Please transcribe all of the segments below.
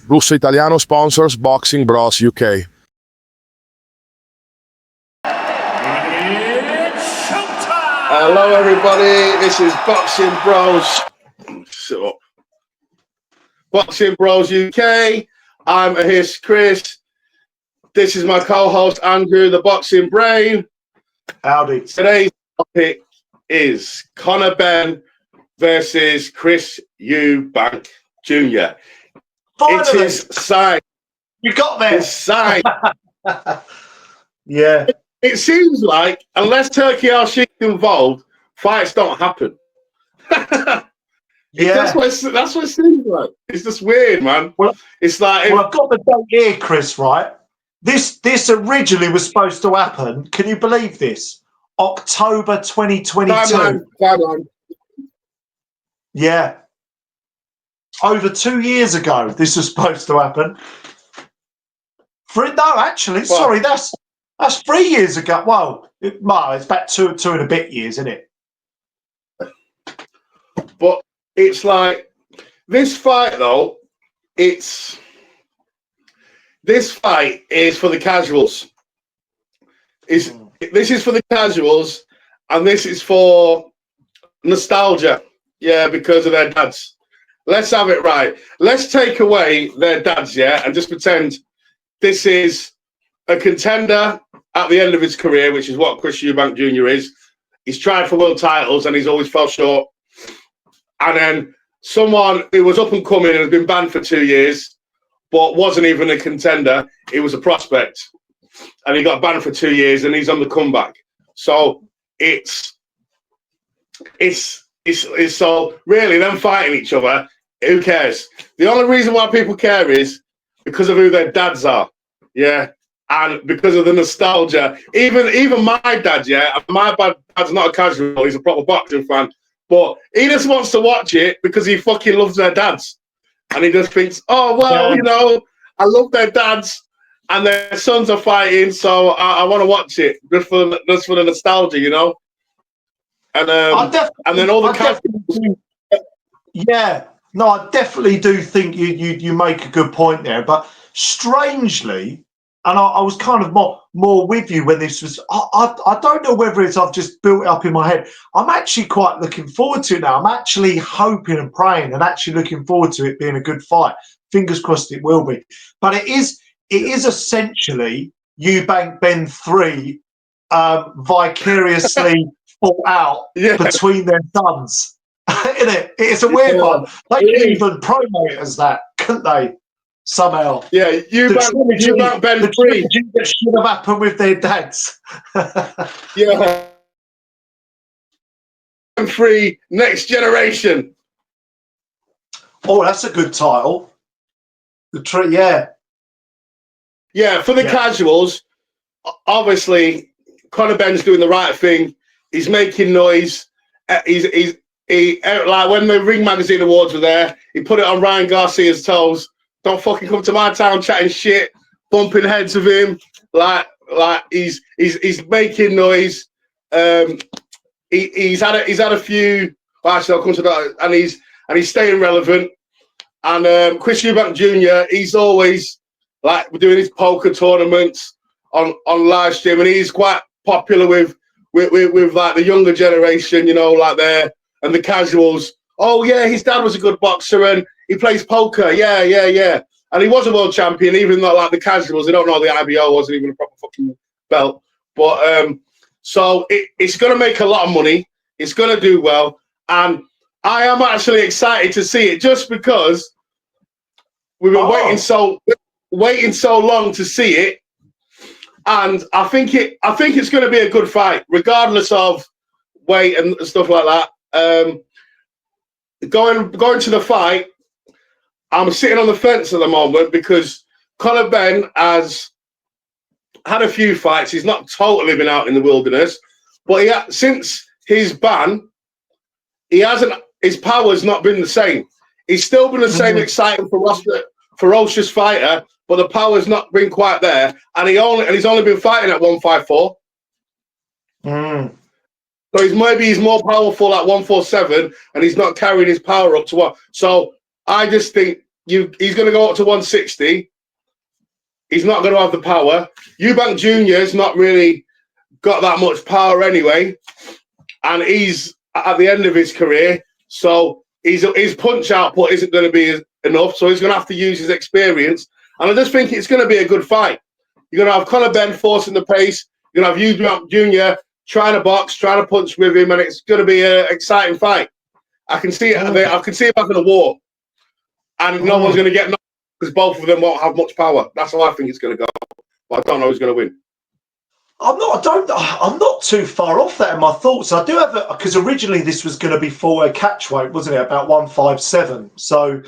Russo Italiano sponsors Boxing Bros UK. Hello everybody, this is Boxing Bros. Sit up. Boxing Bros UK. I'm his Chris. This is my co-host Andrew, the Boxing Brain. Howdy. Today's topic is Conor Benn versus Chris Eubank Jr. Finally. It is signed. You got there. It's signed. Yeah. It seems like unless Turkey Al Sheik's involved, fights don't happen. Yeah. That's what it seems like. It's just weird, man. Well, it's like I've got the date here, Chris, right? This originally was supposed to happen. Can you believe this? October 2022. Timeline. Yeah. Over 2 years ago, this was supposed to happen. Sorry, that's 3 years ago. Well, it's about two and a bit years, isn't it? But it's like this fight, though. This fight is for the casuals. This is for the casuals, and this is for nostalgia. Yeah, because of their dads. Let's have it right. Let's take away their dads, yeah, and just pretend this is a contender at the end of his career, which is what Chris Eubank Jr. is. He's tried for world titles and he's always fell short. And then someone who was up and coming and has been banned for 2 years, but wasn't even a contender. He was a prospect. And he got banned for 2 years and he's on the comeback. So it's so really them fighting each other, who cares? The only reason why people care is because of who their dads are. Yeah. And because of the nostalgia. Even my dad, yeah, my dad's not a casual, he's a proper boxing fan. But he just wants to watch it because he fucking loves their dads. And he just thinks, oh, well, Yeah. you know, I love their dads and their sons are fighting, so I want to watch it just for the nostalgia, you know? And then all the casuals. Yeah. No, I definitely do think you make a good point there. But strangely, and I was kind of more with you when this was. I don't know whether it's I've just built it up in my head. I'm actually quite looking forward to it now. I'm actually hoping and praying and actually looking forward to it being a good fight. Fingers crossed it will be. But it is essentially Eubank Benn 3 vicariously fought out between their sons. Isn't it? It's a weird one. They can even promote it as that, couldn't they? Somehow. Yeah, Eubank Benn 3. That should have happened with their dads. Yeah. Benn 3, Next Generation. Oh, that's a good title. Yeah. Yeah, for the casuals, obviously, Conor Benn's doing the right thing. He's making noise. He like when the Ring Magazine Awards were there, he put it on Ryan Garcia's toes. Don't fucking come to my town chatting shit, bumping heads with him. Like he's making noise. He's had a few. Well, actually, I'll come to that. And he's staying relevant. And Chris Eubank Jr. He's always like doing his poker tournaments on live stream, and he's quite popular with like the younger generation, you know, like and the casuals. Oh yeah, his dad was a good boxer and he plays poker. Yeah. And he was a world champion, even though like the casuals, they don't know the IBO wasn't even a proper fucking belt. But so it's going to make a lot of money. It's going to do well, and I am actually excited to see it just because we've been waiting so long to see it, and I think it's going to be a good fight, regardless of weight and stuff like that. Going to the fight, I'm sitting on the fence at the moment because Conor Benn has had a few fights. He's not totally been out in the wilderness, but since his ban, his power's not been the same. He's still been the same exciting, ferocious fighter, but the power's not been quite there. And he's only been fighting at 154. So he's more powerful at 147, and he's not carrying his power up to what. So I just think he's going to go up to 160. He's not going to have the power. Eubank Jr.'s not really got that much power anyway, and he's at the end of his career, so his punch output isn't going to be enough, so he's going to have to use his experience. And I just think it's going to be a good fight. You're going to have Conor Benn forcing the pace. You're going to have Eubank Jr. trying to box, trying to punch with him, and it's going to be an exciting fight. I can see it. I can see it having a war, and no one's going to get knocked because both of them won't have much power. That's how I think it's going to go. But I don't know who's going to win. I'm not too far off that in my thoughts. I do have because originally this was going to be for a catch weight, wasn't it? About 157. So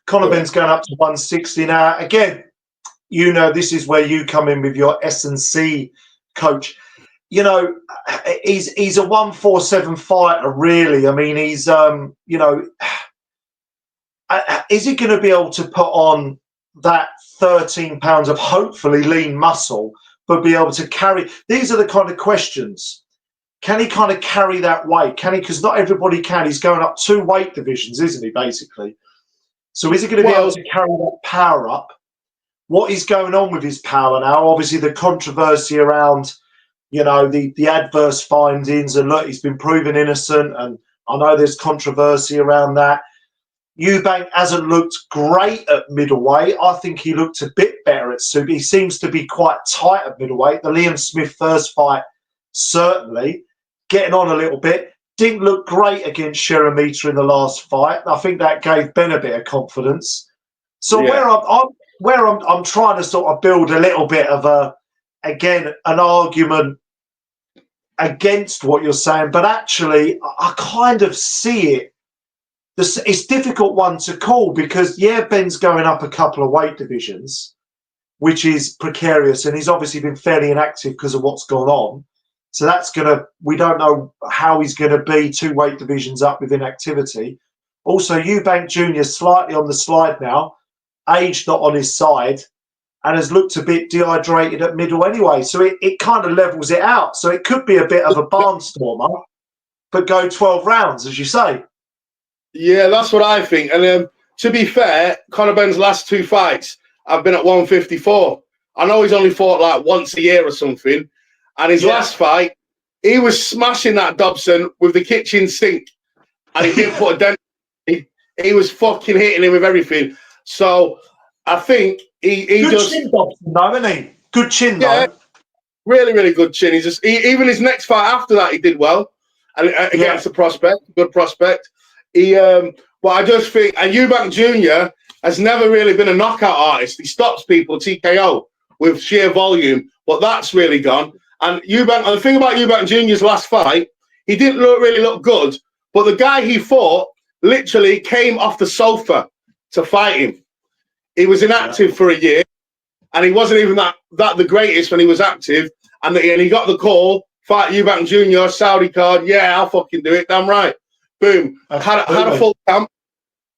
Conor Benn's going up to 160 now. Again, you know, this is where you come in with your S&C coach. You know, he's a 147 fighter, really. I mean, he's you know, is he going to be able to put on that 13 pounds of hopefully lean muscle, but be able to carry? These are the kind of questions. Can he kind of carry that weight? Can he? Because not everybody can. He's going up 2 weight divisions, isn't he, basically? So is he going to be able to carry that power up? What is going on with his power now? Obviously, the controversy around, you know, the adverse findings, and look, he's been proven innocent, and I know there's controversy around that. Eubank hasn't looked great at middleweight. I think he looked a bit better at super. He seems to be quite tight at middleweight. The Liam Smith first fight, certainly, getting on a little bit. Didn't look great against Sheremeter in the last fight. I think that gave Ben a bit of confidence. So yeah. where I'm trying to sort of build a little bit of an argument against what you're saying, but actually I kind of see it. It's a difficult one to call because, yeah, Ben's going up a couple of weight divisions, which is precarious, and he's obviously been fairly inactive because of what's gone on. So that's we don't know how he's going to be 2 weight divisions up with inactivity. Also, Eubank Jr. slightly on the slide now, age not on his side, and has looked a bit dehydrated at middle anyway. So it kind of levels it out. So it could be a bit of a barnstormer, but go 12 rounds, as you say. Yeah, that's what I think. And to be fair, Conor Benn's last 2 fights have been at 154. I know he's only fought like once a year or something. And his last fight, he was smashing that Dobson with the kitchen sink. And he didn't put a dent. He was fucking hitting him with everything. So I think he good just... chin, Dobson, though, isn't he? Good chin, though. Really, really good chin. Even his next fight after that, he did well. And against a prospect, good prospect. But I just think, and Eubank Jr. has never really been a knockout artist. He stops people TKO with sheer volume, but that's really gone. And the thing about Eubank Jr.'s last fight, he didn't really look good, but the guy he fought literally came off the sofa to fight him. He was inactive for a year, and he wasn't even that the greatest when he was active. And he got the call, fight Eubank Jr., Saudi card. Yeah, I'll fucking do it. Damn right. Boom. Had a full camp,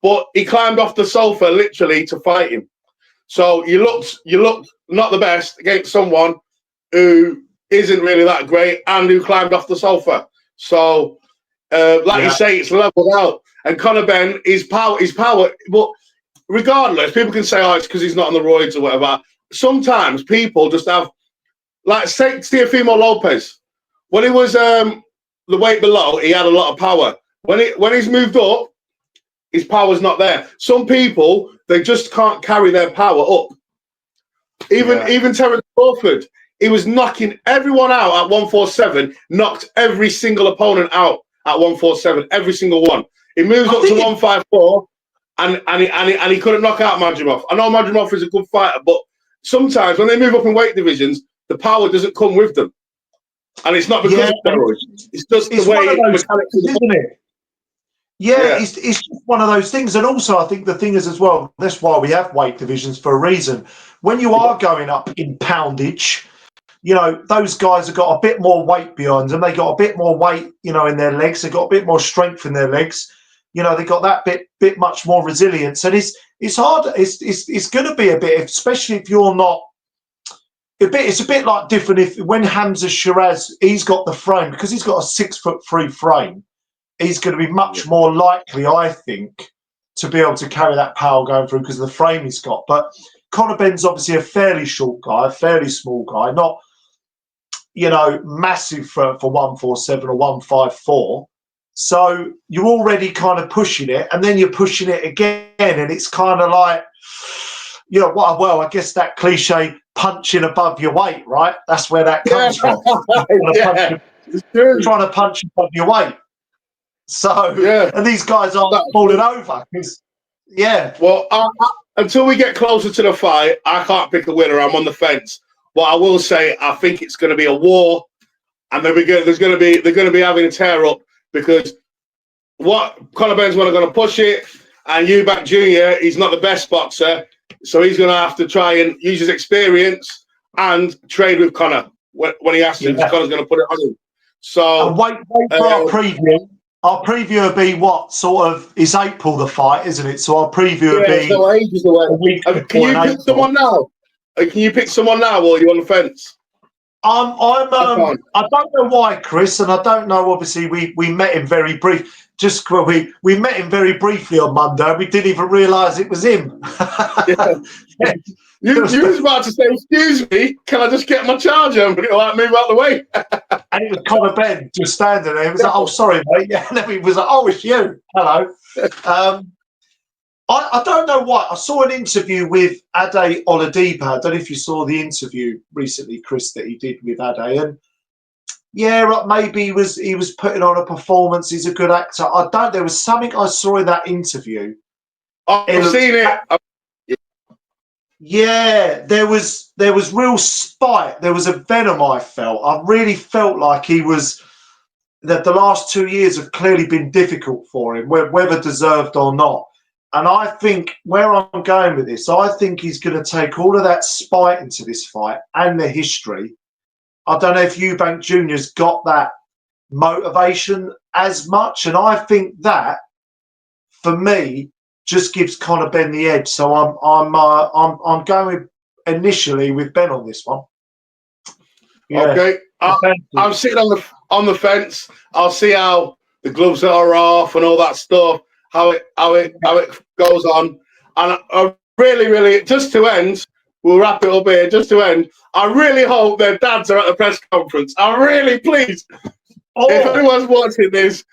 but he climbed off the sofa literally to fight him. So you looked not the best against someone who isn't really that great and who climbed off the sofa. So, you say, it's leveled out. And Conor Benn, his power. But regardless, people can say, oh, it's because he's not on the roids or whatever. Sometimes people just have, like, say, Teofimo Lopez. When he was the weight below, he had a lot of power. When he's moved up, his power's not there. Some people, they just can't carry their power up. Even Terence Crawford, he was knocking everyone out at 147, knocked every single opponent out at 147, every single one. He moves up to 154, and he couldn't knock out Madrimov. I know Madrimov is a good fighter, but sometimes when they move up in weight divisions, the power doesn't come with them. And it's not because of steroids. It's just the way mechanics, isn't it? Yeah, it's just one of those things. And also, I think the thing is as well, that's why we have weight divisions for a reason. When you are going up in poundage, you know, those guys have got a bit more weight behind them. They got a bit more weight, you know, in their legs. They got a bit more strength in their legs. You know, they got that bit much more resilience. And it's hard. It's going to be a bit, especially if you're not. It's a bit like different when Hamza Shiraz, he's got the frame, because he's got a 6'3" frame. He's going to be much more likely, I think, to be able to carry that power going through because of the frame he's got. But Conor Benn's obviously a fairly short guy, a fairly small guy, not, you know, massive for 147 or 154. So you're already kind of pushing it, and then you're pushing it again, and it's kind of like, you know, well, I guess that cliche punching above your weight, right? That's where that comes from. Trying to punch above your weight. So, and these guys aren't falling over because, Well, until we get closer to the fight, I can't pick a winner. I'm on the fence. But I will say, I think it's going to be a war, and they're going to be having a tear up because what Conor Benn's going to push it, and Eubank Jr. he's not the best boxer, so he's going to have to try and use his experience and trade with Conor when he has to. Because Conor's going to put it on him. So and wait for our preview. Our preview will be what sort of is April the fight, isn't it? So our preview will be so ages away. Can you pick someone now? Can you pick someone now, or are you on the fence? I don't know why, Chris, and I don't know. Obviously, we met him very brief. We met him very briefly on Monday. We didn't even realise it was him. You was about to say, "Excuse me, can I just get my charger and move out the way?" And it was Conor Benn just standing there. He was like, "Oh, sorry, mate." Yeah, and then he was like, "Oh, it's you. Hello." I don't know why. I saw an interview with Ade Oladipo. I don't know if you saw the interview recently, Chris, that he did with Ade. And yeah, maybe he was putting on a performance. He's a good actor. I don't. There was something I saw in that interview. I've seen it. Yeah, there was real spite. There was a venom I felt. I really felt like he was. That the last 2 years have clearly been difficult for him, whether deserved or not. And I think where I'm going with this, I think he's going to take all of that spite into this fight and the history. I don't know if Eubank Jr.'s got that motivation as much, and I think that, for me, just gives Conor Benn the edge. So I'm going initially with Benn on this one. Yeah. Okay, I'm sitting on the fence. I'll see how the gloves are off and all that stuff. How it goes on, and I really, just to end, we'll wrap it up here. Just to end, I really hope their dads are at the press conference. Please, if anyone's watching this,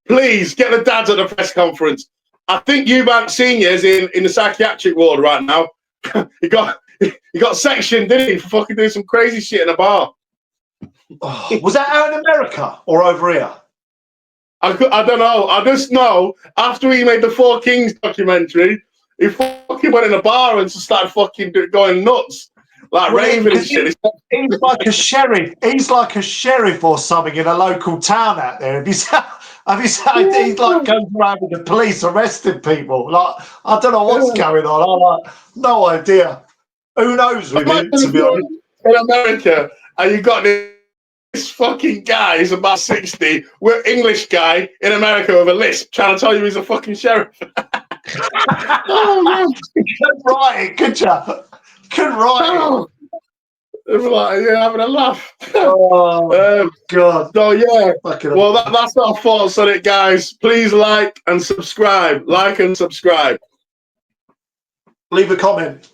please get the dads at the press conference. I think Eubank Senior's in the psychiatric ward right now. he got sectioned, didn't he, for fucking doing some crazy shit in a bar. Was that out in America or over here? I don't know. I just know after he made the Four Kings documentary, he fucking went in a bar and just started fucking going nuts, like raving and shit. He's like a sheriff. He's like a sheriff or something in a local town out there. He's like going around with the police arresting people. Like, I don't know what's going on. I'm like, no idea. Who knows with him, to be honest. In America, and you got this fucking guy, he's about 60, we're English guy in America with a lisp trying to tell you he's a fucking sheriff. Oh, man. You couldn't write it, could you? Couldn't write it. was like, yeah, having a laugh. Oh, God. So, yeah. Well, that's our thoughts on it, guys. Please like and subscribe. Like and subscribe. Leave a comment.